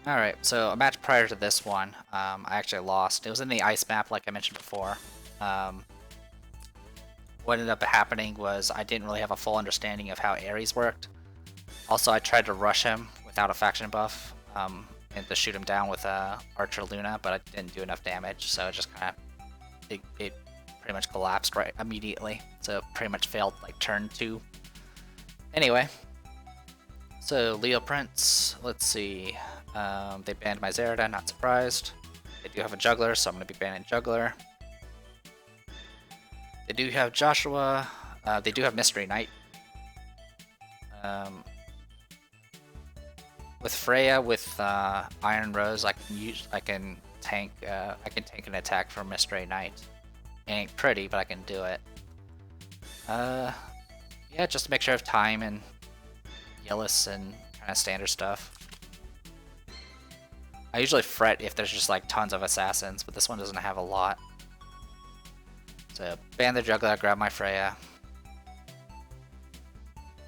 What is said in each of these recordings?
Alright, so a match prior to this one, I actually lost. It was in the ice map, like I mentioned before. What ended up happening was I didn't really have a full understanding of how Ares worked. Also, I tried to rush him without a faction buff, and to shoot him down with Archer Luna, but I didn't do enough damage, so it just kind of it pretty much collapsed right immediately. So it pretty much failed like turn 2. Anyway, so Leo Prince, let's see. They banned my Zerida, not surprised. They do have a juggler, so I'm going to be banning juggler. They do have Joshua. They do have Mystery Knight. With Freya, with Iron Rose, I can tank an attack from Mystery Knight. It ain't pretty, but I can do it. Yeah, just a mixture of time and Yillis and kind of standard stuff. I usually fret if there's just like tons of assassins, but this one doesn't have a lot. So ban the juggler, grab my Freya.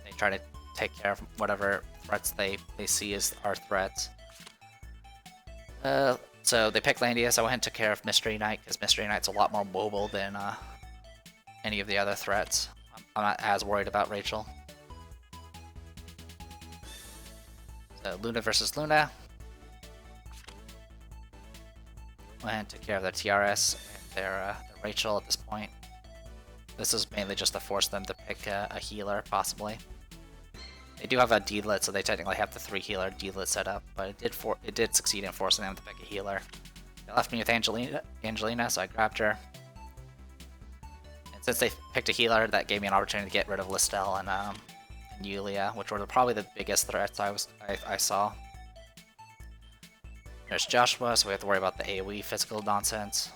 They try to take care of whatever threats they see as our threats. So they picked Landius. I went and took care of Mystery Knight because Mystery Knight's a lot more mobile than any of the other threats. I'm not as worried about Rachel. So Luna versus Luna. Went and took care of their TRS and their Rachel at this point. This is mainly just to force them to pick a healer, possibly. They do have a D-lit, so they technically have the 3-healer D-lit set up, but it did succeed in forcing them to pick a healer. They left me with Angelina, so I grabbed her. And since they picked a healer, that gave me an opportunity to get rid of Listel and Yulia, which were probably the biggest threats I saw. There's Joshua, so we have to worry about the AoE physical nonsense.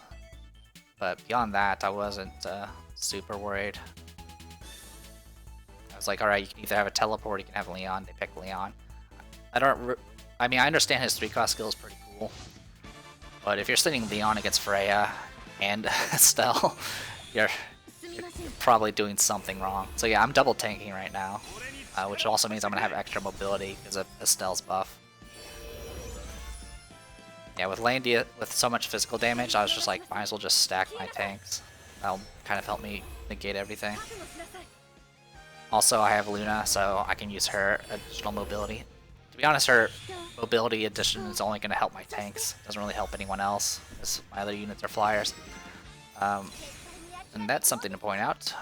But beyond that, I wasn't super worried. I was like, alright, you can either have a teleport, you can have Leon. They picked Leon. I mean, I understand his 3-cost skill is pretty cool. But if you're sitting Leon against Freya and Estelle, you're probably doing something wrong. So yeah, I'm double tanking right now. Which also means I'm going to have extra mobility because of Estelle's buff. Yeah, with Landia, with so much physical damage, I was just like, might as well just stack my tanks. That'll kind of help me negate everything. Also, I have Luna, so I can use her additional mobility. To be honest, her mobility addition is only going to help my tanks. It doesn't really help anyone else, because my other units are flyers. And that's something to point out.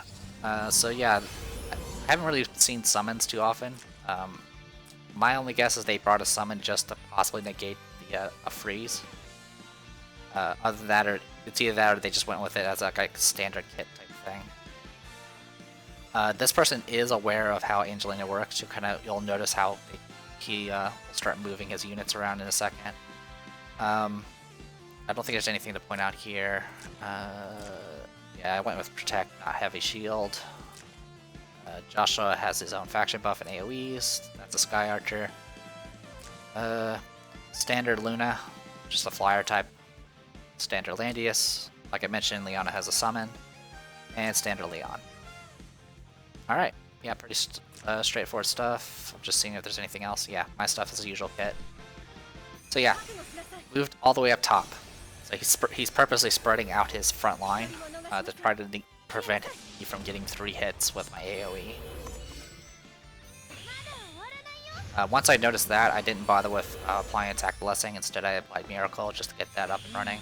So yeah, I haven't really seen summons too often. My only guess is they brought a summon just to possibly negate a freeze. Other than that, or it's either that or they just went with it as like a standard kit type thing. This person is aware of how Angelina works. You'll notice how he will start moving his units around in a second. I don't think there's anything to point out here. Yeah, I went with Protect, not Heavy Shield. Joshua has his own faction buff and AoEs. That's a Sky Archer. Standard Luna, just a flyer type. Standard Landius. Like I mentioned, Leona has a summon. And standard Leon. Alright, yeah, pretty straightforward stuff. I'm just seeing if there's anything else. Yeah, my stuff is the usual kit. So yeah, moved all the way up top. So he's purposely spreading out his front line to try to prevent me from getting 3 hits with my AoE. Once I noticed that, I didn't bother with applying Attack Blessing. Instead, I applied Miracle just to get that up and running.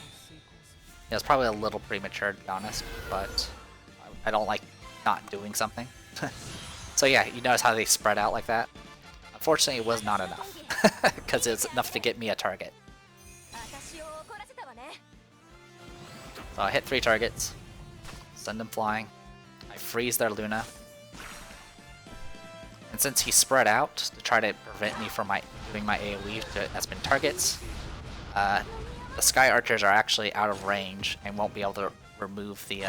It was probably a little premature, to be honest, but I don't like not doing something. So yeah, you notice how they spread out like that? Unfortunately, it was not enough, because it's enough to get me a target. So I hit 3 targets, send them flying, I freeze their Luna. And since he spread out to try to prevent me from doing my AoE to Espen targets, the Sky Archers are actually out of range and won't be able to remove the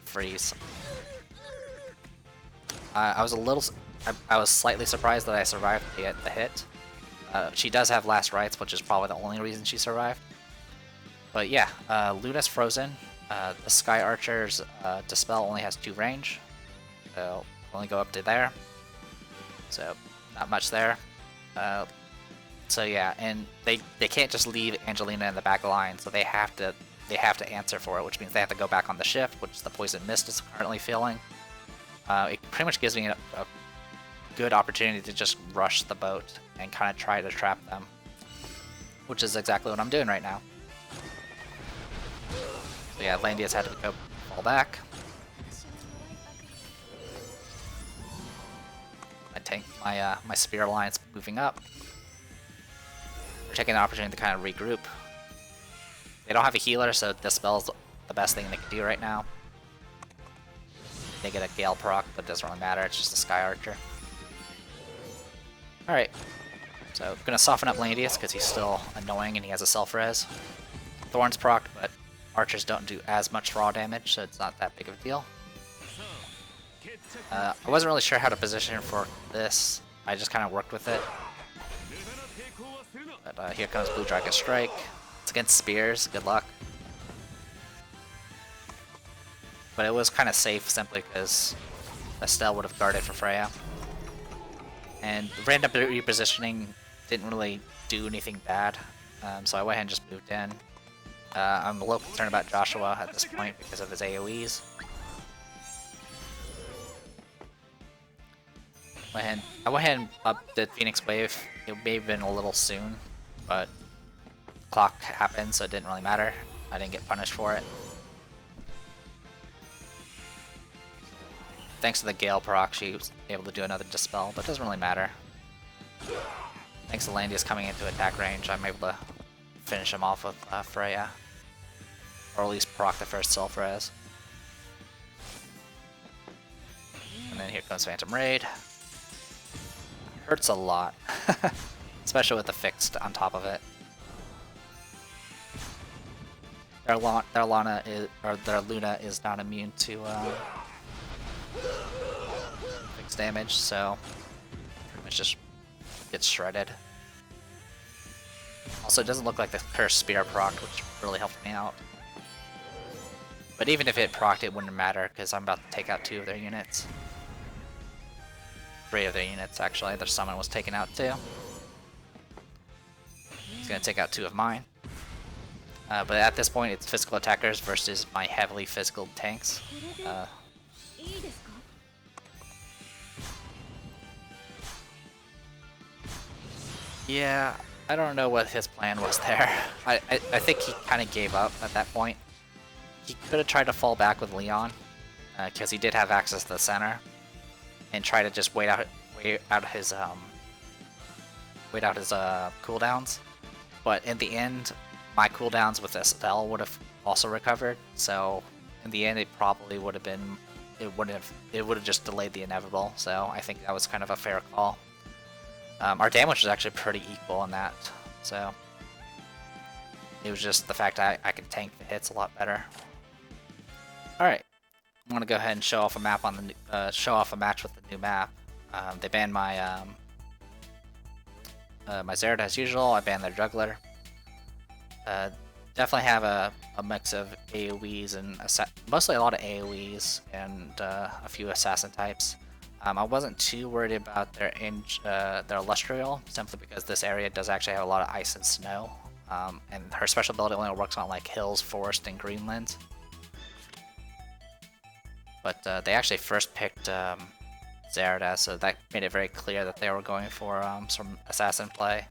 freeze. I was slightly surprised that I survived the hit. She does have last rites, which is probably the only reason she survived. But yeah, Luna's frozen. The Sky Archer's Dispel only has 2 range, so only go up to there. So not much there. So yeah, and they can't just leave Angelina in the back line, so they have to answer for it, which means they have to go back on the ship, which the Poison Mist is currently feeling. It pretty much gives me a good opportunity to just rush the boat and kind of try to trap them, which is exactly what I'm doing right now. So yeah, Landius had to go fall back. My spear line's moving up. We're taking the opportunity to kind of regroup. They don't have a healer, so Dispel's the best thing they can do right now. They get a Gale proc, but it doesn't really matter, it's just a Sky Archer. Alright, so gonna soften up Landius because he's still annoying and he has a self-res. Thorns proc, but archers don't do as much raw damage, so it's not that big of a deal. I wasn't really sure how to position for this. I just kind of worked with it. But here comes Blue Dragon Strike. It's against spears, good luck. But it was kind of safe simply because Estelle would have guarded for Freya. And random repositioning didn't really do anything bad, so I went ahead and just moved in. I'm a little concerned about Joshua at this point because of his AoEs. I went ahead and upped the Phoenix Wave. It may have been a little soon, but clock happened, so it didn't really matter. I didn't get punished for it. Thanks to the Gale proc, she was able to do another Dispel, but it doesn't really matter. Thanks to Landius coming into attack range, I'm able to finish him off with Freya. Or at least proc the first self-res. And then here comes Phantom Raid. Hurts a lot. Especially with the fixed on top of it. Their Luna is not immune to fixed damage, so pretty much just gets shredded. Also, it doesn't look like the Cursed Spear proc, which really helped me out. But even if it procced, it wouldn't matter, because I'm about to take out 2 of their units. 3 of their units, actually. Their summon was taken out too. He's going to take out 2 of mine. But at this point, it's physical attackers versus my heavily physical tanks. Yeah, I don't know what his plan was there. I think he kind of gave up at that point. He could have tried to fall back with Leon, because he did have access to the center, and try to just wait out his cooldowns. But in the end, my cooldowns with Estelle would have also recovered. So in the end, it probably would have been it would have just delayed the inevitable. So I think that was kind of a fair call. Our damage was actually pretty equal in that, so it was just the fact I could tank the hits a lot better. All right, I'm gonna go ahead and show off a map on the show off a match with the new map. They banned my my Zerad as usual. I banned their juggler. Definitely have a mix of AoEs and mostly a lot of AoEs and a few assassin types. I wasn't too worried about their Illustrial, simply because this area does actually have a lot of ice and snow, and her special ability only works on like hills, forest, and greenland. But they actually first picked Zerada, so that made it very clear that they were going for some assassin play.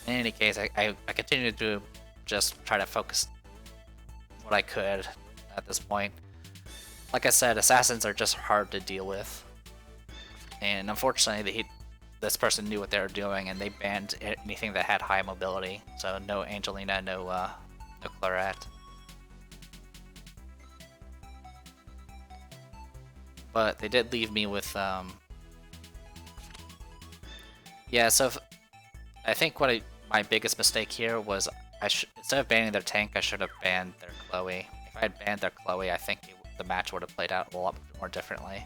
In any case, I continued to just try to focus what I could at this point. Like I said, assassins are just hard to deal with, and unfortunately this person knew what they were doing and they banned anything that had high mobility, so no Angelina, no Claret. But they did leave me with yeah, so I think my biggest mistake here was instead of banning their tank, I should have banned their Chloe. If I had banned their Chloe, I think the match would have played out a lot more differently.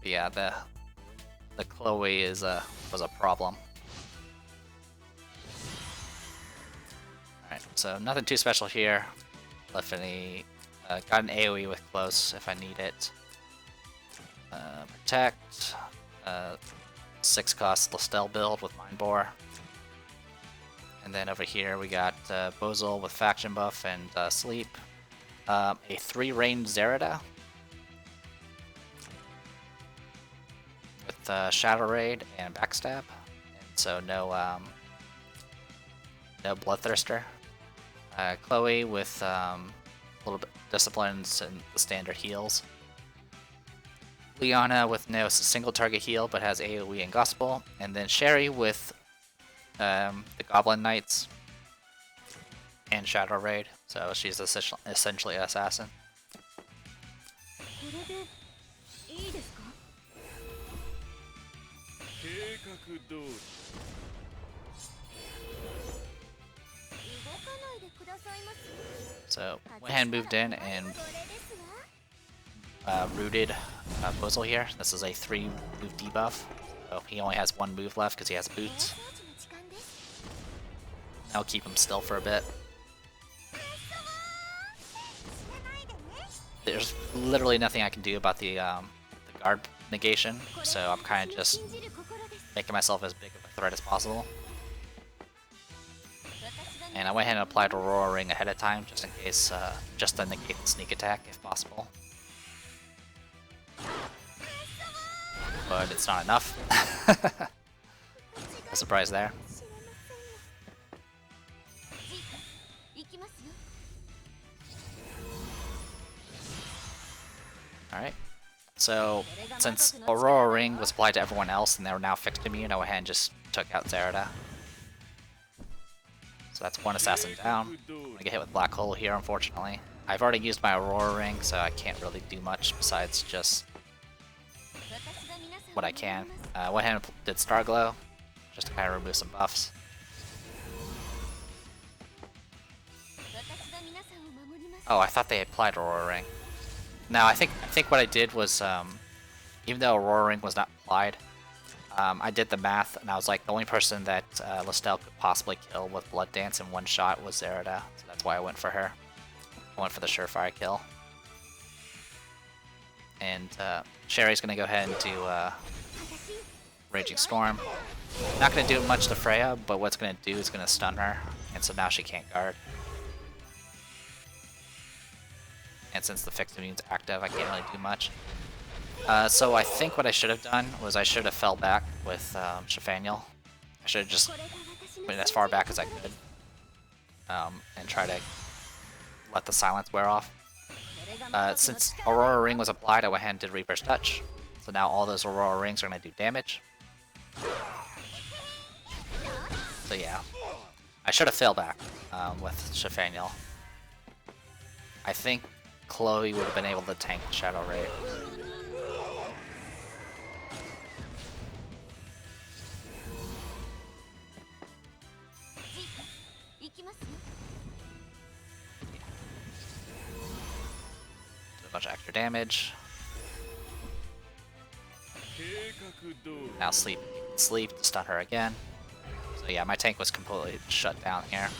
But yeah, the Chloe was a problem. Alright, so nothing too special here. If any, got an AoE with close if I need it. Protect. 6 cost Lestel build with Mind Bore. And then over here we got Bozil with faction buff and sleep. A 3 range Zerida with Shadow Raid and Backstab. And so no Bloodthirster. Chloe with a little bit disciplines and the standard heals. Liana with no single target heal but has AoE and Gospel. And then Sherry with the Goblin Knights and Shadow Raid. So she's essentially an assassin. So went ahead and moved in and rooted Bozil here. This is a 3 move debuff. So he only has 1 move left because he has boots. I'll keep him still for a bit. There's literally nothing I can do about the guard negation, so I'm kind of just making myself as big of a threat as possible. And I went ahead and applied Aurora Ring ahead of time, just in case, just to negate the sneak attack if possible. But it's not enough. A surprise there. Alright, so since Aurora Ring was applied to everyone else and they were now fixed immune, I went ahead and just took out Zerida. So that's 1 assassin down. I'm gonna get hit with Black Hole here, unfortunately. I've already used my Aurora Ring, so I can't really do much besides just what I can. Went ahead and did Star Glow, just to kind of remove some buffs. Oh, I thought they applied Aurora Ring. No, I think what I did was, even though Aurora Ring was not applied, I did the math, and I was like, the only person that Lestel could possibly kill with Blood Dance in 1 shot was Zerida, so that's why I went for her. I went for the surefire kill. And Sherry's gonna go ahead and do Raging Storm. Not gonna do much to Freya, but what's gonna do is gonna stun her, and so now she can't guard. And since the fixed immune's active, I can't really do much. So I think what I should have done was I should have fell back with Shafaniel. I should have just went as far back as I could and try to let the silence wear off. Since Aurora Ring was applied, I went ahead and did Reaper's Touch. So now all those Aurora Rings are going to do damage. So yeah, I should have fell back with Shafaniel. I think Chloe would have been able to tank the Shadow Raid. Do a bunch of extra damage. Now sleep to stun her again. So yeah, my tank was completely shut down here.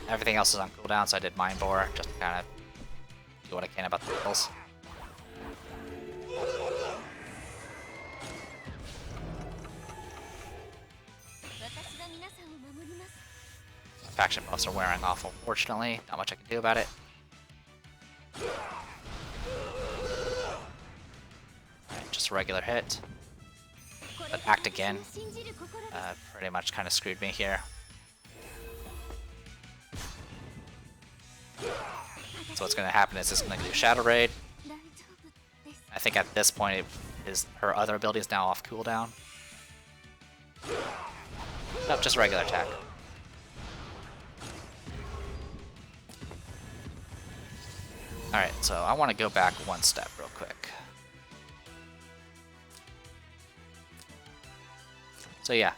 Everything else is on cooldown, so I did Mind Bore just to kind of do what I can about the kills. Faction buffs are wearing off, unfortunately. Not much I can do about it. Alright, just a regular hit. But act again. Pretty much kind of screwed me here. So what's going to happen is it's going to do Shadow Raid. I think at this point her other ability is now off cooldown. Nope, just regular attack. Alright, so I want to go back 1 step real quick. So yeah.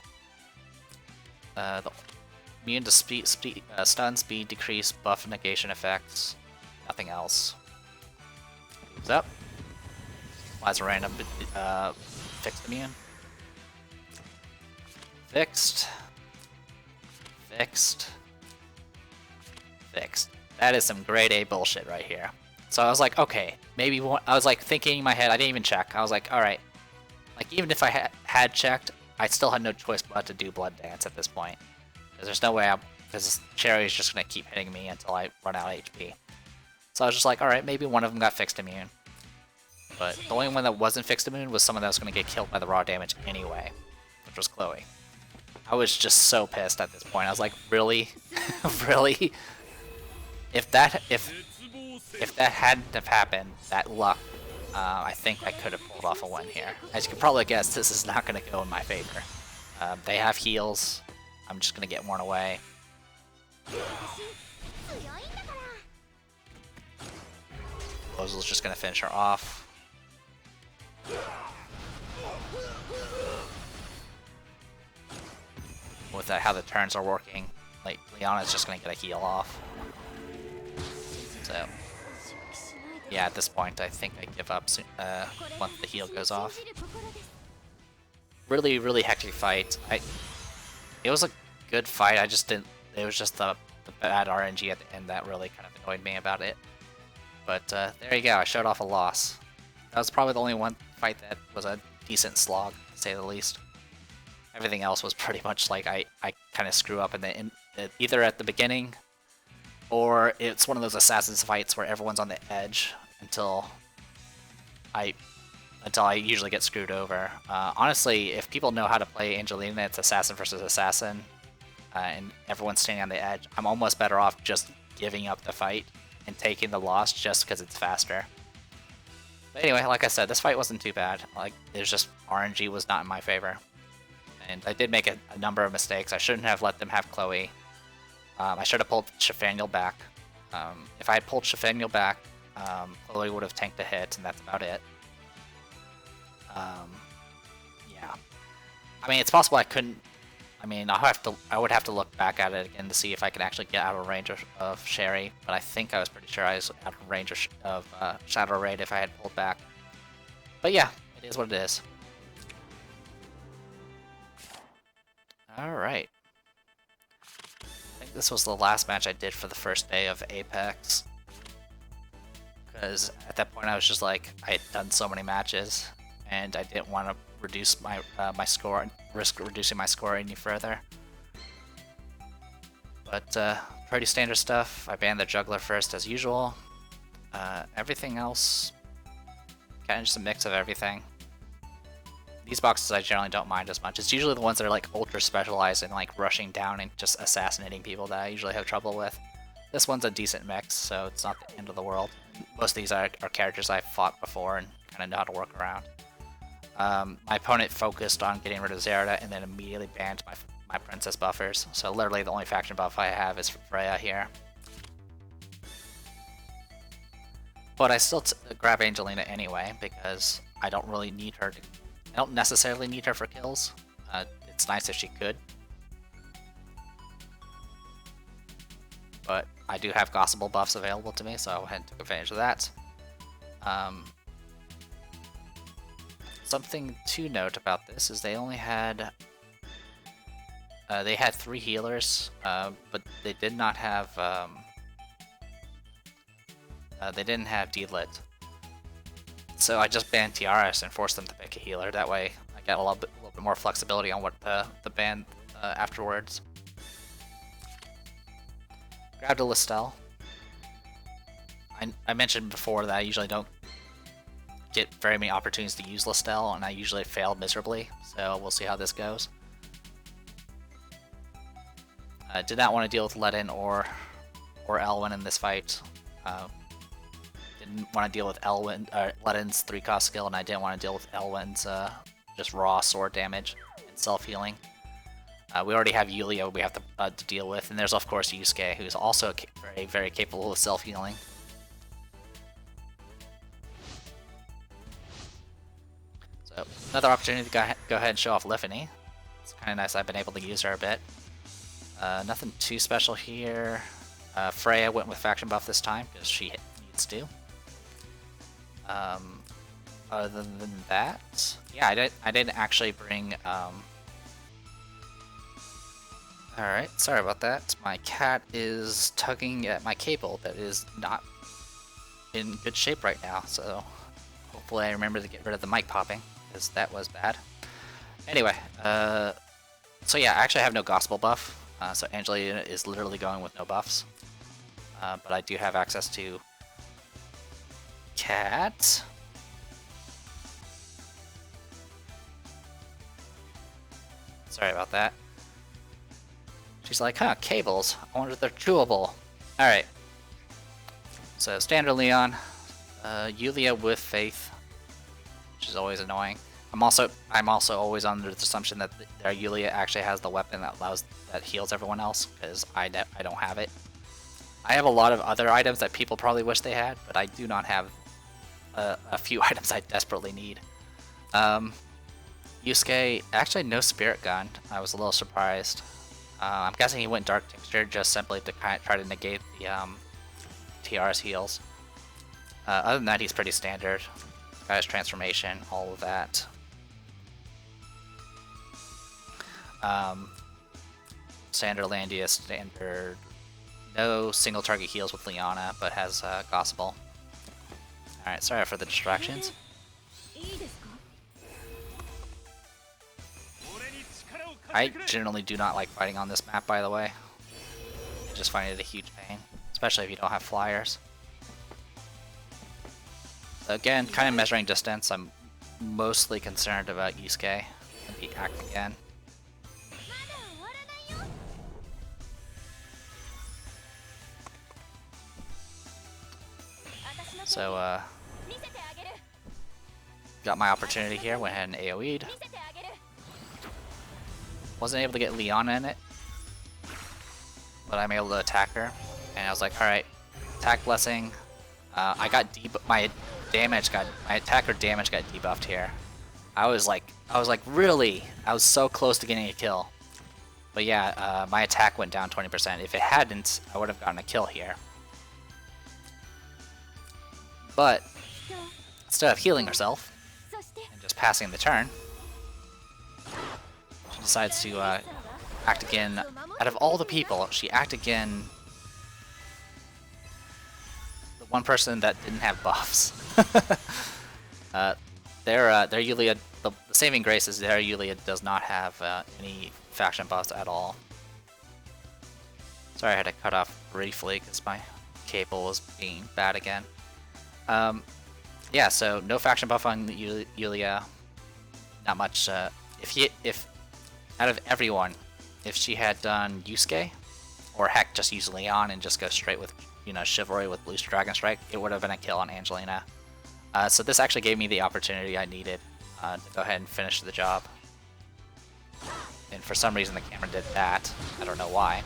The immune to stun, speed, decrease, buff, negation effects. Nothing else. Moves up. Applies a random fixed immune. Fixed. Fixed. fixed. That is some grade A bullshit right here. So I was like, okay, maybe one, I was like thinking in my head, I didn't even check. I was like, alright, like even if I had checked, I still had no choice but to do Blood Dance at this point. Because there's no way because Cherry is just going to keep hitting me until I run out of HP. So I was just like, alright, maybe one of them got fixed immune. But the only one that wasn't fixed immune was someone that was going to get killed by the raw damage anyway, which was Chloe. I was just so pissed at this point. I was like, really? Really? If that hadn't have happened, that luck, I think I could have pulled off a win here. As you can probably guess, this is not going to go in my favor. They have heals. I'm just going to get one away. Rosal's just going to finish her off. With how the turns are working, like Leonna's just going to get a heal off. So, yeah, at this point, I think I give up soon, once the heal goes off. Really, really hectic fight. It was a good fight. I just didn't. It was just the bad RNG at the end that really kind of annoyed me about it. But there you go. I showed off a loss. That was probably the only one fight that was a decent slog, to say the least. Everything else was pretty much like I kind of screw up either at the beginning, or it's one of those Assassin's fights where everyone's on the edge until I usually get screwed over. Honestly, if people know how to play Angelina, it's Assassin versus Assassin, and everyone's standing on the edge, I'm almost better off just giving up the fight and taking the loss just because it's faster. But anyway, like I said, this fight wasn't too bad. Like, there's just RNG was not in my favor. And I did make a number of mistakes. I shouldn't have let them have Chloe. I should have pulled Shafaniel back. If I had pulled Shafaniel back, Chloe would have tanked a hit, and that's about it. Yeah. I mean, it's possible I couldn't. I mean, I would have to look back at it again to see if I could actually get out of range of Sherry. But I think I was pretty sure I was out of range of Shadow Raid if I had pulled back. But yeah, it is what it is. Alright. I think this was the last match I did for the first day of Apex. Because at that point I was just like, I had done so many matches, and I didn't want to reduce my my score, risk reducing my score any further. But pretty standard stuff. I banned the juggler first as usual. Everything else, kind of just a mix of everything. These boxes I generally don't mind as much. It's usually the ones that are like ultra specialized and like rushing down and just assassinating people that I usually have trouble with. This one's a decent mix, so it's not the end of the world. Most of these are characters I've fought before and kind of know how to work around. My opponent focused on getting rid of Zerda and then immediately banned my princess buffers. So literally the only faction buff I have is Freya here. But I still grab Angelina anyway because I don't really need her to. I don't necessarily need her for kills. It's nice if she could. But I do have Gossable buffs available to me, so I went ahead and took advantage of that. Something to note about this is they only had... they had 3 healers, but they did not have... they didn't have D-Lit. So I just banned TRS and forced them to pick a healer. That way I got a little bit more flexibility on what the ban afterwards. Grabbed a Listel. I mentioned before that I usually don't get very many opportunities to use Listel, and I usually fail miserably, so we'll see how this goes. I did not want to deal with Ledin or Elwyn in this fight. Didn't want to deal with Ledin's 3-cost skill, and I didn't want to deal with Elwyn's just raw sword damage and self-healing. We already have Yulia we have to deal with, and there's of course Yusuke, who's also very, very capable of self-healing. So another opportunity to go ahead and show off Liffany. It's kind of nice I've been able to use her a bit. Nothing too special here. Freya went with faction buff this time because she needs to. Other than that, yeah, I didn't actually bring Alright, sorry about that. My cat is tugging at my cable that is not in good shape right now, so hopefully I remember to get rid of the mic popping, because that was bad. Anyway, so yeah, I actually have no gospel buff, so Angelina is literally going with no buffs. But I do have access to cat. Sorry about that. She's like, huh, cables. I wonder if they're chewable. Alright. So, standard Leon. Yulia with Faith, which is always annoying. I'm also always under the assumption that their Yulia actually has the weapon that heals everyone else, because I don't have it. I have a lot of other items that people probably wish they had, but I do not have a few items I desperately need. Yusuke, actually no spirit gun. I was a little surprised. I'm guessing he went Dark Tincture just simply to kind of try to negate the TR's heals. Other than that, he's pretty standard. Got his transformation, all of that. Standard Landius, standard. No single target heals with Liana, but has Gospel. Alright, sorry for the distractions. I generally do not like fighting on this map, by the way. I just find it a huge pain, especially if you don't have flyers. So again, kind of measuring distance, I'm mostly concerned about Yusuke and the act again. So, got my opportunity here, went ahead and AoE'd. Wasn't able to get Leon in it, but I'm able to attack her, and I was like, alright, attack blessing. I got my attacker damage got debuffed here. I was like, really? I was so close to getting a kill. But yeah, my attack went down 20%. If it hadn't, I would have gotten a kill here. But instead of healing herself and just passing the turn, she decides to act again. Out of all the people, she acted again. The one person that didn't have buffs. Their Yulia, the saving grace is their Yulia does not have any faction buffs at all. Sorry, I had to cut off briefly because my cable was being bad again. Yeah, so no faction buff on Yulia. Not much. If out of everyone, if she had done Yusuke, or heck, just use Leon and just go straight with Chivalry with Blue Dragon Strike, it would have been a kill on Angelina. So this actually gave me the opportunity I needed to go ahead and finish the job. And for some reason the camera did that. I don't know why.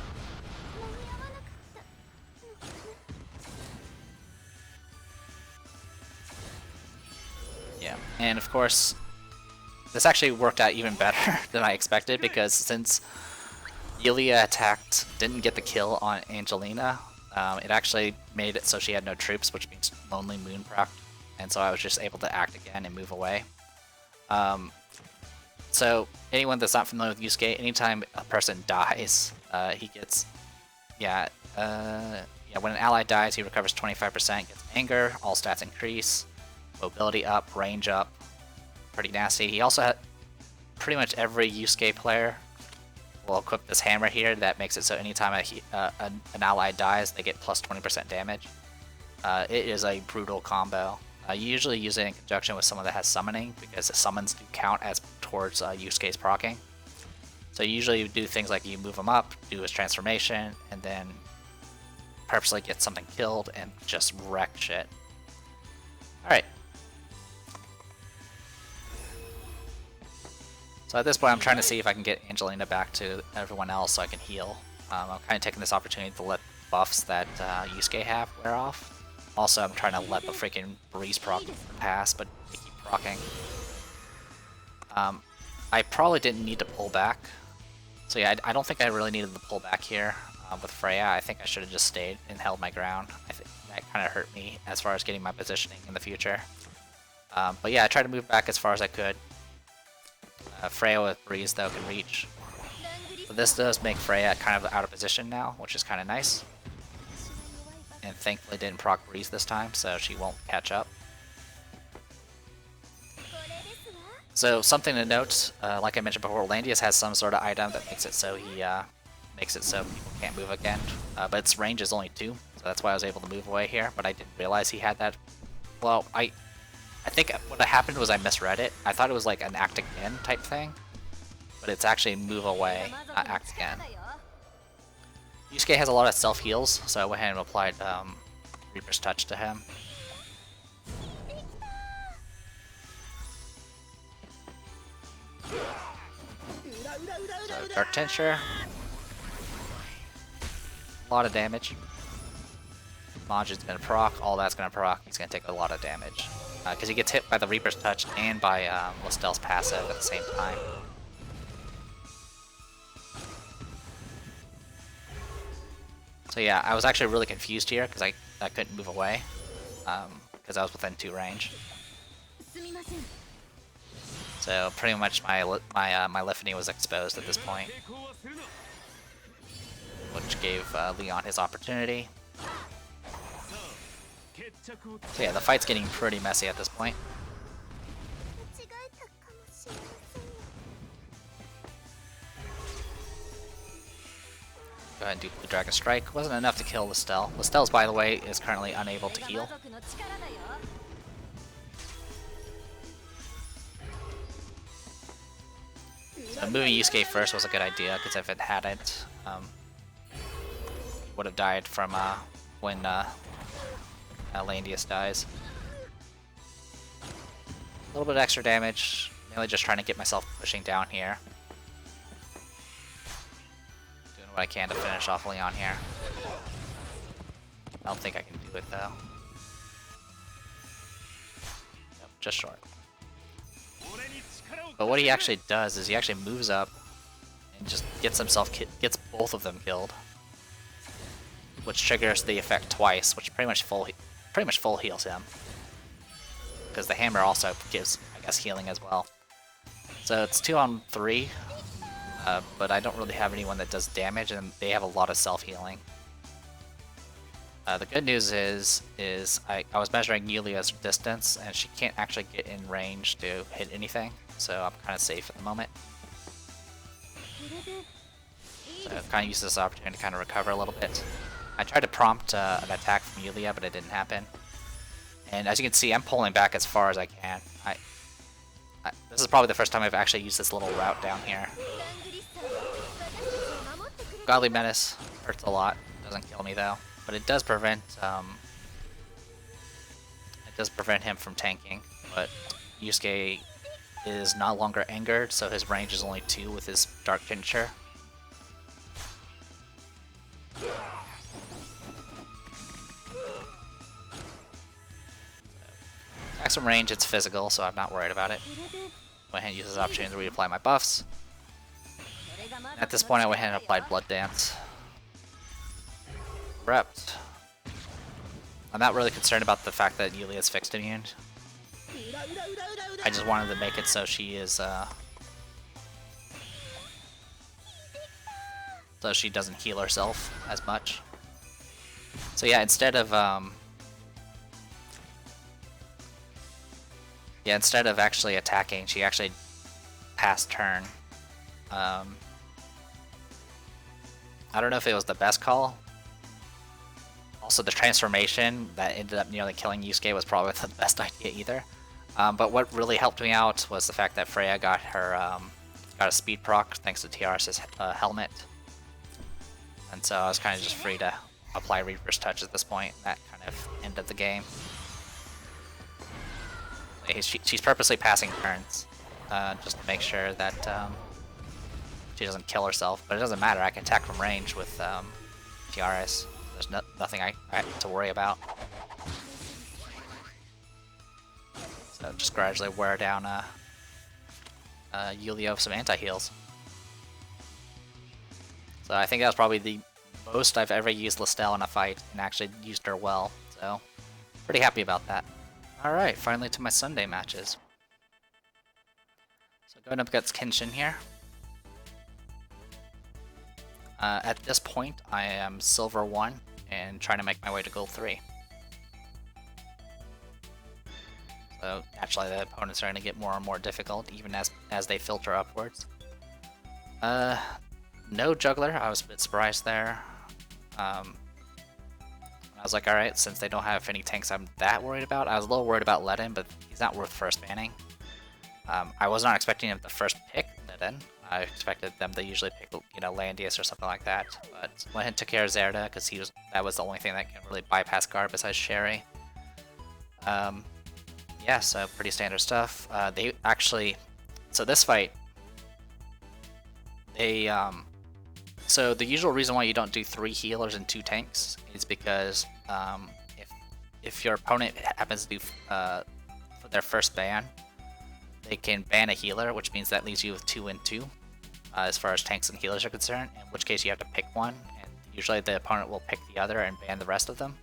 Yeah, and of course, this actually worked out even better than I expected, because since Yulia didn't get the kill on Angelina, it actually made it so she had no troops, which means Lonely Moon proc, and so I was just able to act again and move away. So anyone that's not familiar with Yusuke, anytime a person dies, he gets, when an ally dies, he recovers 25%, gets anger, all stats increase, mobility up, range up, pretty nasty. He also had pretty much every Yusuke player will equip this hammer here that makes it so anytime an ally dies, they get plus 20% damage. It is a brutal combo. You usually use it in conjunction with someone that has summoning, because the summons do count as towards Yusuke's proccing. So usually you do things like you move him up, do his transformation, and then purposely get something killed and just wreck shit. Alright. So at this point I'm trying to see if I can get Angelina back to everyone else so I can heal. I'm kind of taking this opportunity to let buffs that Yusuke have wear off. Also, I'm trying to let the freaking Breeze proc pass, but they keep procking. I probably didn't need to pull back. So yeah, I don't think I really needed to pull back here with Freya. I think I should have just stayed and held my ground. I think that kind of hurt me as far as getting my positioning in the future. But yeah, I tried to move back as far as I could. Freya with Breeze, though, can reach. this does make Freya kind of out of position now, which is kind of nice. And thankfully didn't proc Breeze this time, so she won't catch up. So something to note, like I mentioned before, Landius has some sort of item that makes it so people can't move again. But its range is only 2, so that's why I was able to move away here. But I didn't realize he had that. Well, I think what happened was I misread it. I thought it was like an act again type thing, but it's actually move away, not act again. Yusuke has a lot of self heals, so I went ahead and applied Reaper's Touch to him. So Dark Tincture. A lot of damage. Majin's gonna proc, all that's gonna proc, he's gonna take a lot of damage. Because he gets hit by the Reaper's Touch and by Listel's passive at the same time. So yeah, I was actually really confused here because I couldn't move away because I was within 2 range. So pretty much my Lifany was exposed at this point, which gave Leon his opportunity. So yeah, the fight's getting pretty messy at this point. Go ahead and do Blue Dragon Strike. Wasn't enough to kill Listel. Listel's, by the way, is currently unable to heal. So moving Yusuke first was a good idea, because if it hadn't, would have died from when Landius dies. A little bit of extra damage, mainly just trying to get myself pushing down here. Doing what I can to finish off Leon here. I don't think I can do it though. Nope, just short. But what he actually does is he actually moves up and just gets both of them killed, which triggers the effect twice, which pretty much full heals him, because the hammer also gives, I guess, healing as well. So it's 2 on 3, but I don't really have anyone that does damage, and they have a lot of self-healing. The good news is I was measuring Yulia's distance, and she can't actually get in range to hit anything, so I'm kind of safe at the moment. So I've kind of used this opportunity to kind of recover a little bit. I tried to prompt an attack from Yulia, but it didn't happen. And as you can see, I'm pulling back as far as I can. This is probably the first time I've actually used this little route down here. Godly Menace hurts a lot. Doesn't kill me though, but it does prevent him from tanking. But Yusuke is no longer angered, so his range is only 2 with his Dark Tincture. Maximum range, it's physical, so I'm not worried about it. Went ahead and used this opportunity to reapply my buffs. At this point, I went ahead and applied Blood Dance. Repped. I'm not really concerned about the fact that Yulia's fixed immune. I just wanted to make it so she is, so she doesn't heal herself as much. So yeah, instead of actually attacking, she actually passed turn. I don't know if it was the best call. Also, the transformation that ended up nearly killing Yusuke was probably the best idea either. But what really helped me out was the fact that Freya got her got a speed proc thanks to TRS's helmet, and so I was kind of just free to apply Reaper's Touch at this point. That kind of ended the game. She's purposely passing turns just to make sure that she doesn't kill herself, but it doesn't matter. I can attack from range with TRS. There's nothing I have to worry about. So just gradually wear down Yulia with some anti-heals. So I think that was probably the most I've ever used Listel in a fight, and actually used her well. So pretty happy about that. Alright, finally to my Sunday matches. So going up against Kenshin here. At this point, I am silver 1 and trying to make my way to gold 3. So naturally the opponents are going to get more and more difficult even as they filter upwards. No juggler, I was a bit surprised there. I was like, alright, since they don't have any tanks I'm that worried about. I was a little worried about Ledin, but he's not worth first banning. I was not expecting him to first pick Ledin. I expected them to usually pick, you know, Landius or something like that. But went ahead and took care of Zerda because that was the only thing that can really bypass guard besides Sherry. Yeah, so pretty standard stuff. They actually, so this fight, so the usual reason why you don't do 3 healers and 2 tanks is because if your opponent happens to do for their first ban, they can ban a healer, which means that leaves you with 2 and 2 as far as tanks and healers are concerned, in which case you have to pick one, and usually the opponent will pick the other and ban the rest of them.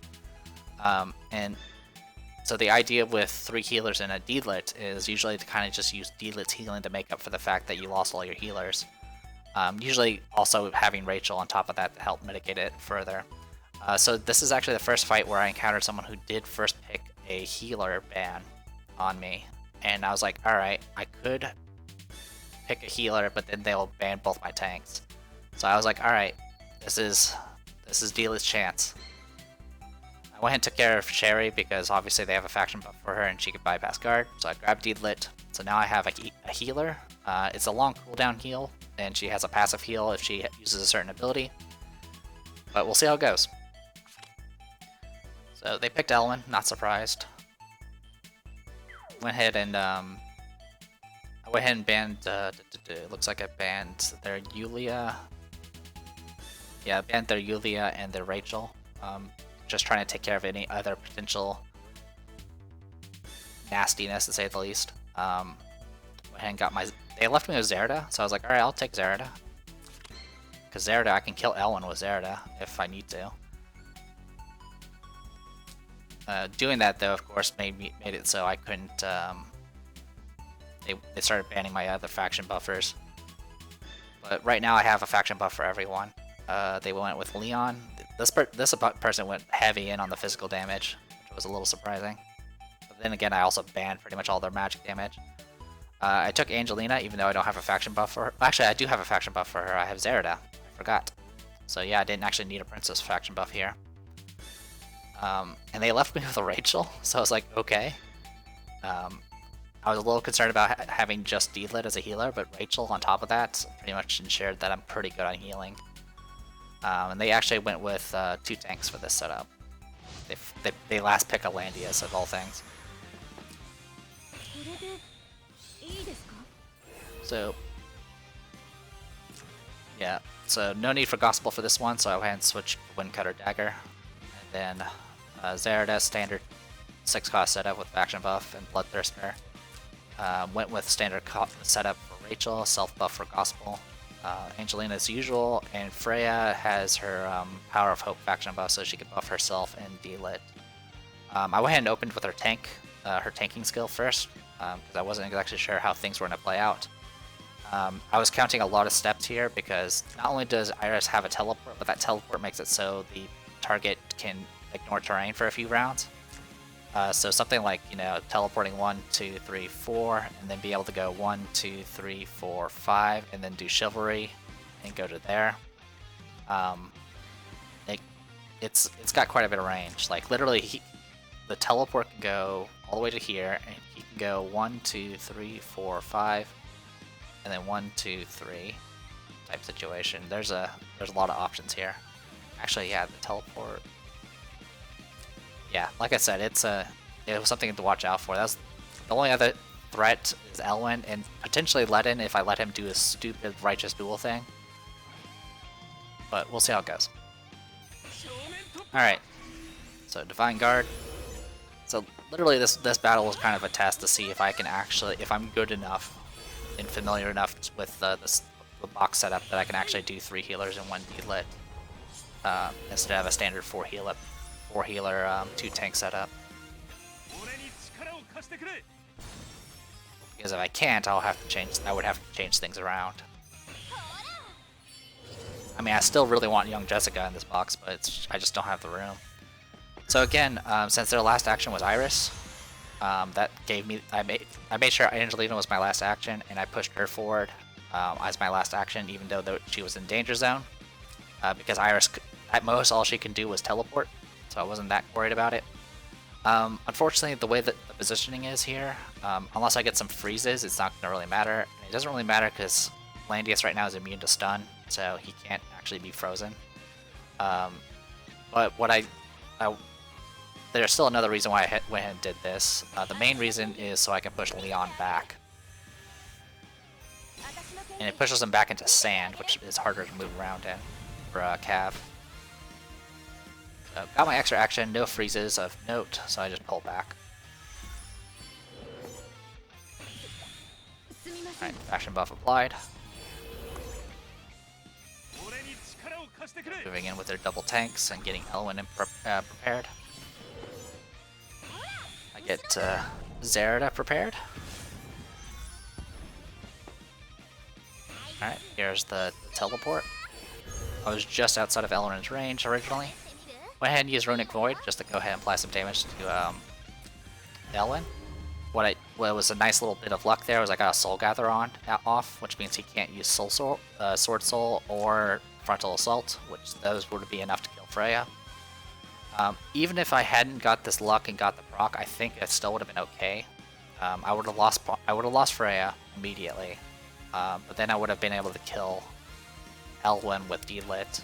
And so the idea with 3 healers and a D-lit is usually to kind of just use D-lit's healing to make up for the fact that you lost all your healers. Usually also having Rachel on top of that to help mitigate it further. So this is actually the first fight where I encountered someone who did first pick a healer ban on me. And I was like, alright, I could pick a healer, but then they'll ban both my tanks. So I was like, alright, this is D-lit's chance. I went and took care of Sherry because obviously they have a faction buff for her and she could bypass guard. So I grabbed D-lit. So now I have a healer. It's a long cooldown heal, and she has a passive heal if she uses a certain ability. But we'll see how it goes. So they picked Elwyn, not surprised. Went ahead and I went ahead and banned. It looks like I banned their Yulia. Yeah, I banned their Yulia and their Rachel. Just trying to take care of any other potential nastiness, to say the least. Went ahead and got my. They left me with Zerda, so I was like, alright, I'll take Zerda. Because Zerda, I can kill Elwyn with Zerda if I need to. Doing that, though, of course, made it so I couldn't. They started banning my other faction buffers. But right now, I have a faction buff for everyone. They went with Leon. This person went heavy in on the physical damage, which was a little surprising. But then again, I also banned pretty much all their magic damage. I took Angelina, even though I don't have a faction buff for her. Actually, I do have a faction buff for her. I have Zerda. I forgot. So yeah, I didn't actually need a princess faction buff here. And they left me with a Rachel, so I was like, okay. I was a little concerned about having just D-lit as a healer, but Rachel on top of that pretty much ensured that I'm pretty good on healing. And they actually went with 2 tanks for this setup. They last pick a Landius of all things. So yeah, so no need for Gospel for this one, so I went and switched Windcutter Dagger. And then Zerda, standard 6 cost setup with faction buff and Bloodthirster. Went with standard setup for Rachel, self buff for Gospel. Angelina as usual, and Freya has her Power of Hope faction buff, so she can buff herself and D-lit. I went ahead and opened with her tank, her tanking skill first, because I wasn't exactly sure how things were going to play out. I was counting a lot of steps here because not only does Iris have a teleport, but that teleport makes it so the target can ignore terrain for a few rounds. So something like, you know, teleporting 1, 2, 3, 4, and then be able to go 1, 2, 3, 4, 5, and then do Chivalry and go to there. It's got quite a bit of range. Like literally, the teleport can go all the way to here, and he can go 1, 2, 3, 4, 5, and then 1, 2, 3 type situation. There's a lot of options here. Actually, yeah, the teleport. Yeah, like I said, it was something to watch out for. That's the only other threat is Elwyn, and potentially Ledin if I let him do a stupid righteous duel thing. But we'll see how it goes. Alright, so Divine Guard. So literally this battle was kind of a test to see if I can actually, if I'm good enough and familiar enough with the box setup that I can actually do 3 healers and 1 D-lit. Instead of a standard 4 healer, 2 tank setup. Because if I can't, I would have to change things around. I mean, I still really want young Jessica in this box, but I just don't have the room. So again, since their last action was Iris, that gave me I made sure Angelina was my last action, and I pushed her forward as my last action, even though she was in danger zone, because Iris at most all she can do was teleport, so I wasn't that worried about it. Unfortunately, the way that the positioning is here, unless I get some freezes, it's not going to really matter. And it doesn't really matter because Landius right now is immune to stun, so he can't actually be frozen. But what there's still another reason why I went ahead and did this. The main reason is so I can push Leon back. And it pushes him back into sand, which is harder to move around in for Cav. So got my extra action, no freezes of note, so I just pull back. Alright, faction buff applied. Moving in with their double tanks and getting Elwyn prepared. I get Zerida prepared. Alright, here's the teleport. I was just outside of Elwyn's range originally. Went ahead and used Runic Void just to go ahead and apply some damage to Elwyn. What was a nice little bit of luck there was I got a Soul Gather off, which means he can't use Sword Soul or Frontal Assault, which those would be enough to kill Freya. Even if I hadn't got this luck and got the proc, I think it still would have been okay. I would have lost Freya immediately, but then I would have been able to kill Elwyn with D-Lit.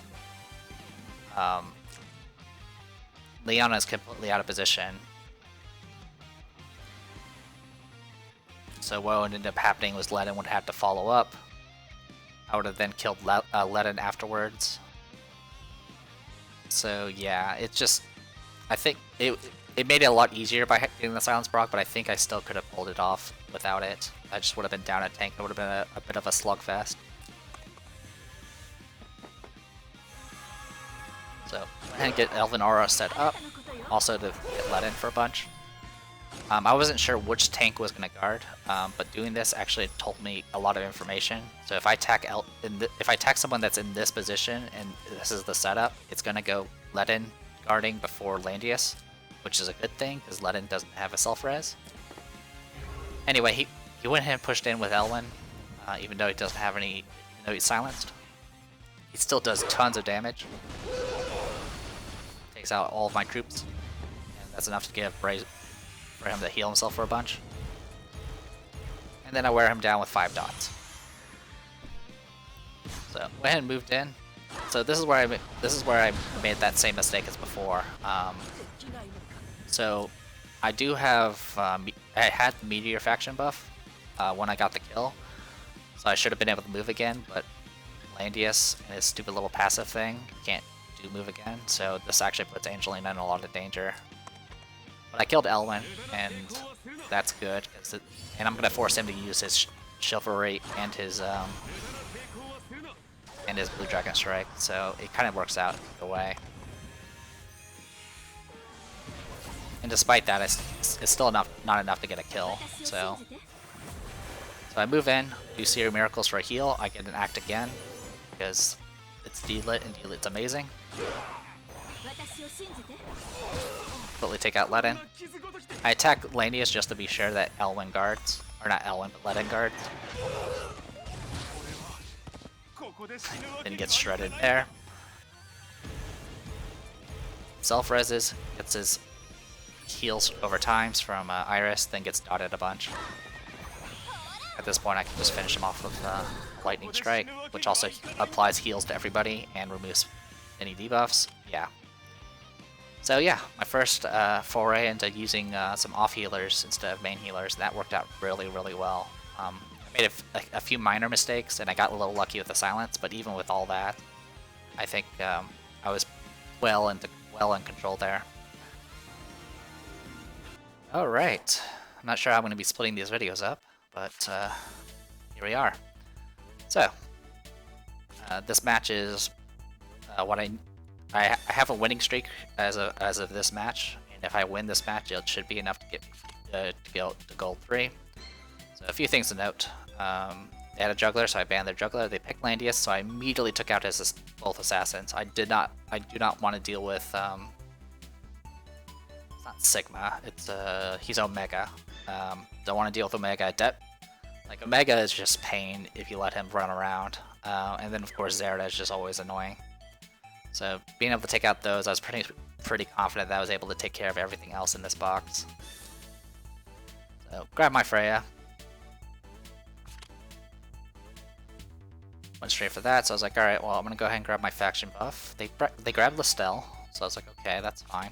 Leona is completely out of position. So what would end up happening was Ledin would have to follow up. I would have then killed Ledin afterwards. So yeah, it just... I think it made it a lot easier by getting the silence proc, but I think I still could have pulled it off without it. I just would have been down a tank. It would have been a bit of a slugfest. So go ahead and get Elven Aura set up, also to get let in for a bunch. I wasn't sure which tank was going to guard, but doing this actually told me a lot of information. So if I attack someone that's in this position and this is the setup, it's going to go Ledin guarding before Landius, which is a good thing because Ledin doesn't have a self-res. Anyway, he went ahead and pushed in with Elwyn, even though he doesn't have any, even though he's silenced. He still does tons of damage. Takes out all of my troops, and that's enough to give for him to heal himself for a bunch. And then I wear him down with 5 dots. So went ahead and moved in. So this is where I made that same mistake as before. So I do have I had the Meteor faction buff when I got the kill, so I should have been able to move again, but Landius and his stupid little passive thing can't do move again, so this actually puts Angelina in a lot of danger. But I killed Elwyn, and that's good, and I'm going to force him to use his Chivalry and his Blue Dragon Strike, so it kind of works out either way. And despite that, it's still not enough to get a kill, so I move in, do Seer Miracles for a heal, I get an act again, because it's D-Lit, and D-Lit's amazing. Completely take out Ledin. I attack Landius just to be sure that Elwyn guards. Or not Elwyn, but Ledin guards. Then gets shredded there. Self-reses, gets his heals over times from Iris, then gets dotted a bunch. At this point I can just finish him off with Lightning Strike, which also applies heals to everybody and removes any debuffs. Yeah. So yeah, my first foray into using some off healers instead of main healers, and that worked out really, really well. I made a few minor mistakes, and I got a little lucky with the silence, but even with all that, I think I was well in control there. Alright, I'm not sure how I'm going to be splitting these videos up, but here we are. So, this match is what I have a winning streak as of this match, and if I win this match, it should be enough to get to go to gold 3. So a few things to note. They had a juggler, so I banned their juggler. They picked Landius, so I immediately took out his both assassins. I do not want to deal with it's not Sigma. It's he's Omega. Don't want to deal with Omega. Like Omega is just pain if you let him run around. And then of course Zerda is just always annoying. So being able to take out those, I was pretty confident that I was able to take care of everything else in this box. So grab my Freya. Went straight for that, so I was like, alright, well I'm gonna go ahead and grab my faction buff. They grabbed Listel, so I was like, okay, that's fine.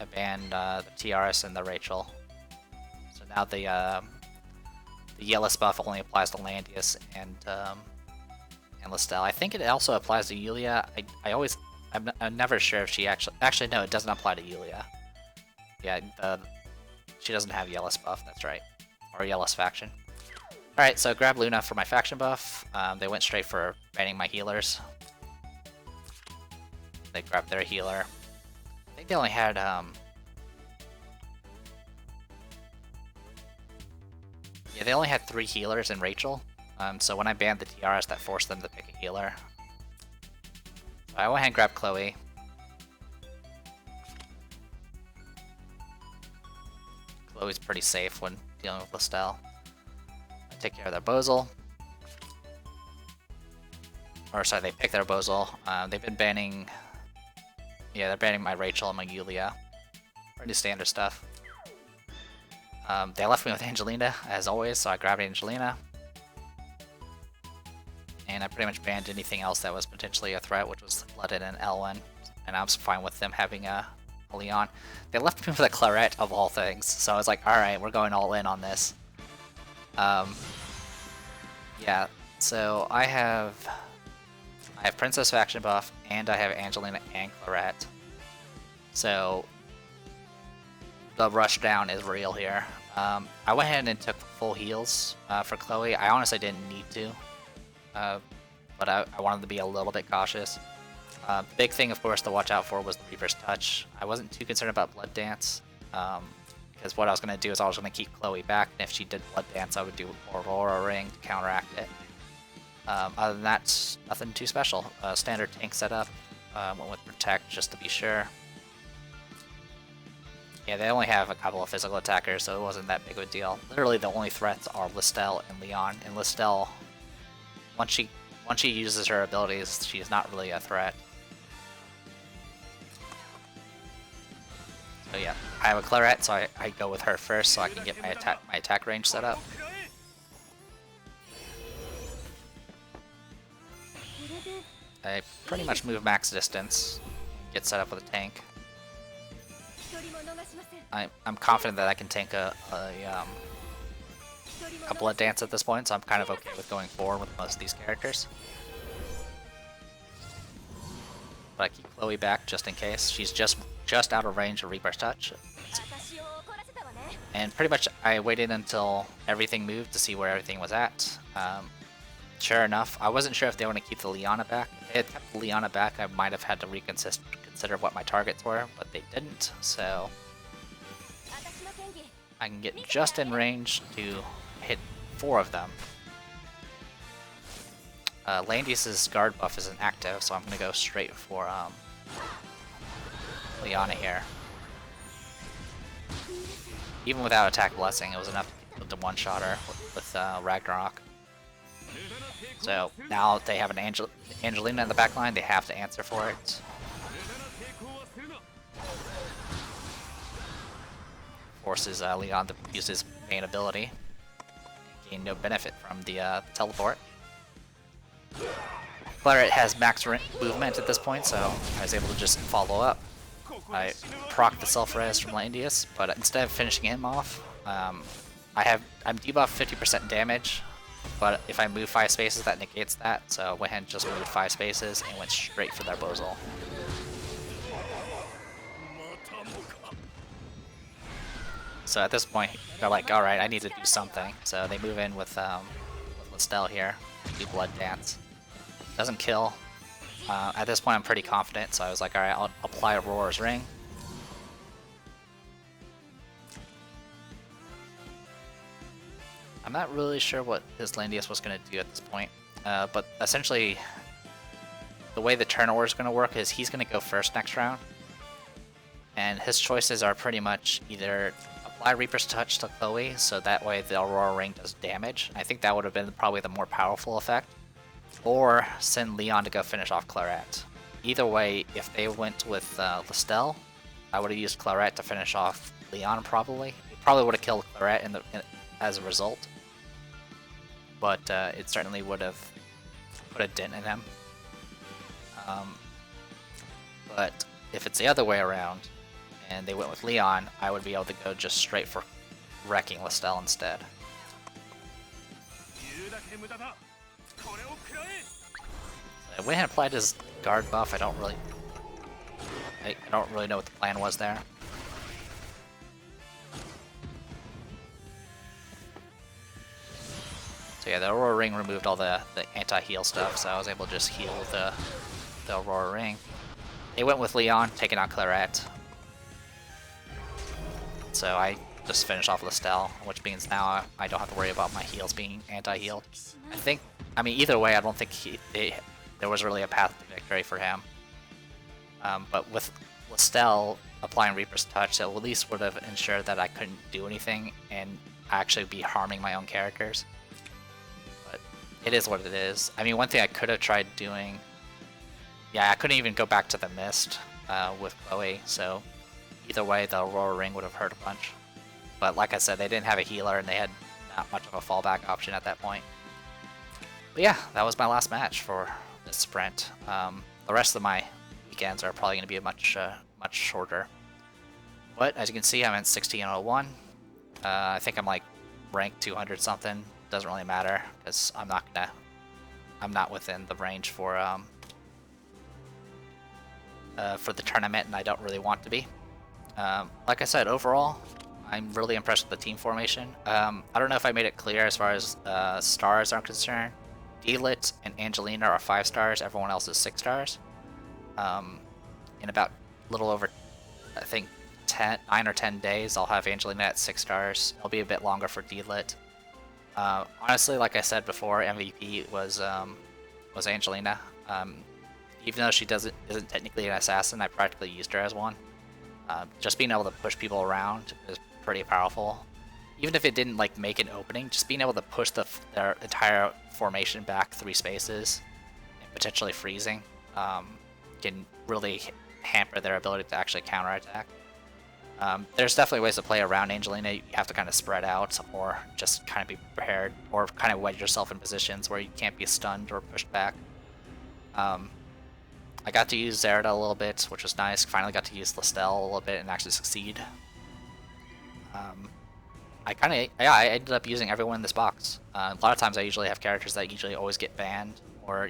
I banned the TRS and the Rachel. So now the Yellow buff only applies to Landius and Listel. I think it also applies to Yulia. I'm never sure if she actually no, it doesn't apply to Yulia. Yeah, she doesn't have Yellow buff. That's right, or Yellow faction. All right, so grab Luna for my faction buff. They went straight for banning my healers. They grabbed their healer. I think they only had yeah, they only had 3 healers in Rachel. So when I banned the TRS, that forced them to pick a healer. So I went ahead and grabbed Chloe. Chloe's pretty safe when dealing with Listel. I take care of their Bozal. Or sorry, they picked their Bozal. They've been banning... Yeah, they're banning my Rachel and my Yulia. Pretty standard stuff. They left me with Angelina, as always, so I grabbed Angelina. And I pretty much banned anything else that was potentially a threat, which was Blooded and Elwyn. And I was fine with them having a Leon. They left me with a Claret of all things, so I was like, alright, we're going all in on this. Yeah, so I have Princess faction buff, and I have Angelina and Claret. So the rush down is real here. I went ahead and took full heals for Chloe. I honestly didn't need to, but I wanted to be a little bit cautious. Big thing, of course, to watch out for was the Reaper's Touch. I wasn't too concerned about Blood Dance, because what I was going to do is I was going to keep Chloe back, and if she did Blood Dance, I would do Aurora Ring to counteract it. Other than that, nothing too special. Standard tank setup, went with Protect just to be sure. Yeah, they only have a couple of physical attackers, so it wasn't that big of a deal. Literally, the only threats are Listel and Leon. And Listel, once she uses her abilities, she's not really a threat. So yeah, I have a Claret, so I go with her first, so I can get my attack range set up. I pretty much move max distance, get set up with a tank. I'm confident that I can tank a Blood Dance at this point, so I'm kind of okay with going forward with most of these characters. But I keep Chloe back just in case. She's just out of range of Reaper's Touch. And pretty much I waited until everything moved to see where everything was at. Sure enough, I wasn't sure if they want to keep the Liana back. If they had kept the Liana back, I might have had to reconsider what my targets were, but they didn't, so I can get just in range to hit 4 of them. Landius' guard buff isn't active, so I'm going to go straight for Liana here. Even without attack blessing, it was enough to one-shot her with Ragnarok. So now they have an Angelina in the backline, they have to answer for it. Forces Leon to use his main ability. Gain no benefit from the teleport. Claret has max movement at this point, so I was able to just follow up. I proc the self-res from Landius, but instead of finishing him off, I'm debuffed 50% damage, but if I move 5 spaces, that negates that, so I went ahead and just moved 5 spaces and went straight for their Bozal. So at this point, they're like, alright, I need to do something. So they move in with Listel here, do Blood Dance. Doesn't kill. At this point I'm pretty confident, so I was like, alright, I'll apply Aurora's Ring. I'm not really sure what his Landius was going to do at this point, but essentially the way the turn order is going to work is he's going to go first next round, and his choices are pretty much either apply Reaper's Touch to Chloe, so that way the Aurora Ring does damage. I think that would have been probably the more powerful effect, or send Leon to go finish off Claret. Either way, if they went with Listel, I would have used Claret to finish off Leon probably. It probably would have killed Claret as a result, but it certainly would have put a dent in him. But if it's the other way around, and they went with Leon, I would be able to go just straight for wrecking Listel instead. So I went and applied his guard buff. I don't really know what the plan was there. So yeah, the Aurora Ring removed all the anti-heal stuff, so I was able to just heal the Aurora Ring. They went with Leon, taking out Claret. So I just finished off Listel, which means now I don't have to worry about my heals being anti-healed. I mean, either way, I don't think there was really a path to victory for him. But with Listel applying Reaper's Touch, it at least would have ensured that I couldn't do anything and actually be harming my own characters. But it is what it is. I mean, one thing I could have tried doing... Yeah, I couldn't even go back to the Mist with Chloe, so either way, the Aurora Ring would have hurt a bunch. But like I said, they didn't have a healer, and they had not much of a fallback option at that point. But yeah, that was my last match for this sprint. The rest of my weekends are probably going to be much shorter. But as you can see, I'm at 1601. I think I'm like ranked 200 something. Doesn't really matter because I'm not within the range for the tournament, and I don't really want to be. Like I said, overall, I'm really impressed with the team formation. I don't know if I made it clear as far as stars are concerned. Delit and Angelina are 5 stars, everyone else is 6 stars. In about a little over, I think, 9 or 10 days, I'll have Angelina at 6 stars. It'll be a bit longer for Delit. Honestly, like I said before, MVP was Angelina. Even though she isn't technically an assassin, I practically used her as one. Just being able to push people around is pretty powerful. Even if it didn't like make an opening, just being able to push their entire formation back 3 spaces and potentially freezing can really hamper their ability to actually counterattack. There's definitely ways to play around Angelina. You have to kind of spread out, or just kind of be prepared, or kind of wedge yourself in positions where you can't be stunned or pushed back. I got to use Zerida a little bit, which was nice. Finally got to use Listel a little bit and actually succeed. I ended up using everyone in this box. A lot of times I usually have characters that usually always get banned, or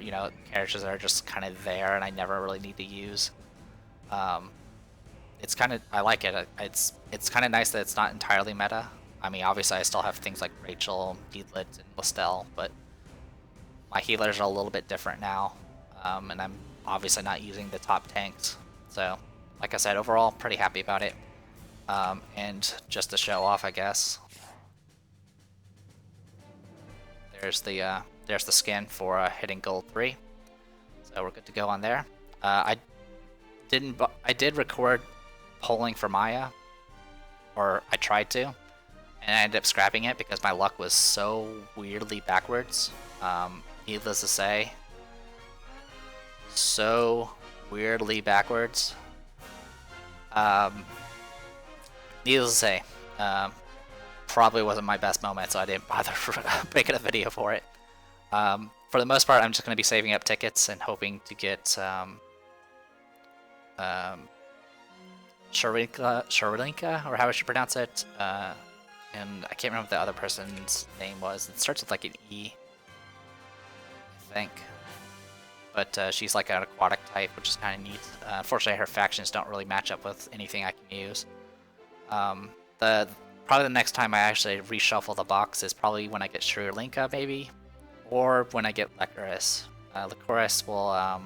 characters that are just kind of there and I never really need to use. It's kind of, I like it. It's kind of nice that it's not entirely meta. I mean, obviously I still have things like Rachel, Deedlit, and Listel, but my healers are a little bit different now, and I'm obviously not using the top tanks. So, like I said, overall, pretty happy about it. And just to show off, I guess, there's the skin for hitting gold 3. So we're good to go on there. I did record polling for Maya, or I tried to, and I ended up scrapping it because my luck was so weirdly backwards. Needless to say, so weirdly backwards. Needless to say, probably wasn't my best moment, so I didn't bother making a video for it. For the most part, I'm just going to be saving up tickets and hoping to get Sharinka, or how I should pronounce it. And I can't remember what the other person's name was. It starts with like an E, I think. But she's like an aquatic type, which is kind of neat. Unfortunately, her factions don't really match up with anything I can use. Probably the next time I actually reshuffle the box is probably when I get Sharinka, maybe, or when I get Langrisser. Langrisser will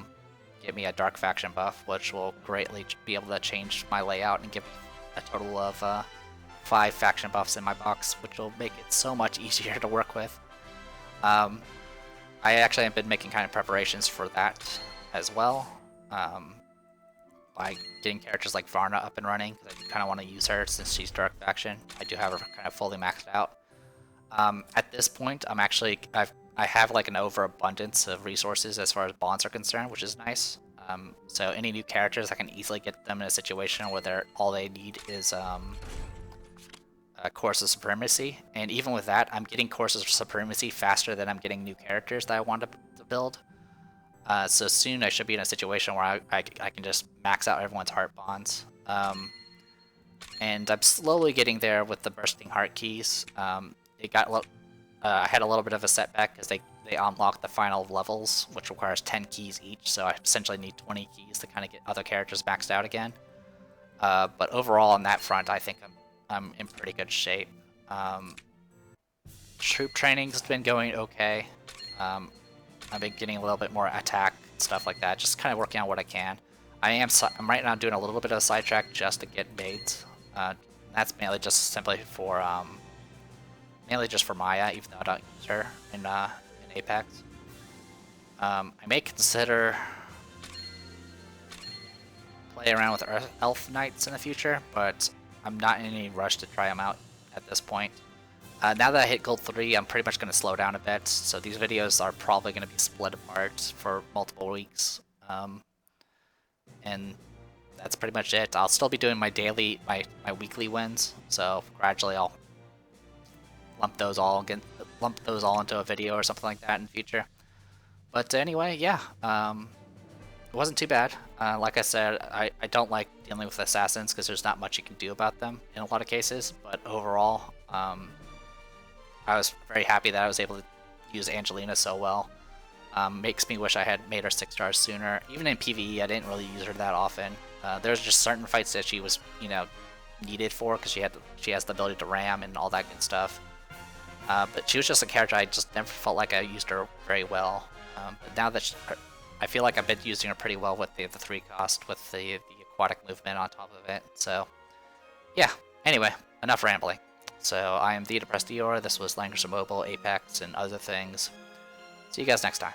give me a dark faction buff, which will greatly be able to change my layout and give me a total of 5 faction buffs in my box, which will make it so much easier to work with. I actually have been making kind of preparations for that as well, by getting characters like Varna up and running, because I kind of want to use her since she's Dark Faction. I do have her kind of fully maxed out. At this point, I have like an overabundance of resources as far as bonds are concerned, which is nice. So any new characters, I can easily get them in a situation where all they need is a Course of Supremacy, and even with that, I'm getting Courses of Supremacy faster than I'm getting new characters that I want to build. So soon I should be in a situation where I can just max out everyone's heart bonds. And I'm slowly getting there with the Bursting Heart keys. I had a little bit of a setback because they unlock the final levels, which requires 10 keys each, so I essentially need 20 keys to kind of get other characters maxed out again. But overall on that front, I think I'm in pretty good shape. Troop training's been going okay. I've been getting a little bit more attack, stuff like that, just kind of working on what I can. I'm right now doing a little bit of a sidetrack just to get maids. That's mainly just simply for Maya, even though I don't use her in Apex. I may consider play around with Elf Knights in the future, but I'm not in any rush to try them out at this point. Now that I hit Gold 3, I'm pretty much going to slow down a bit, so these videos are probably going to be split apart for multiple weeks. And that's pretty much it. I'll still be doing my weekly wins, so gradually I'll lump those all into a video or something like that in the future. But anyway, yeah, it wasn't too bad. Like I said, I don't like dealing with assassins because there's not much you can do about them in a lot of cases, but overall, I was very happy that I was able to use Angelina so well. Makes me wish I had made her 6 stars sooner. Even in PvE, I didn't really use her that often. There's just certain fights that she was, needed for because she has the ability to ram and all that good stuff. But she was just a character I just never felt like I used her very well. But now that I feel like I've been using her pretty well with the 3 cost with the aquatic movement on top of it. So yeah. Anyway, enough rambling. So I am the Depressed Eeyore. This was Langrisser Mobile, Apex, and other things. See you guys next time.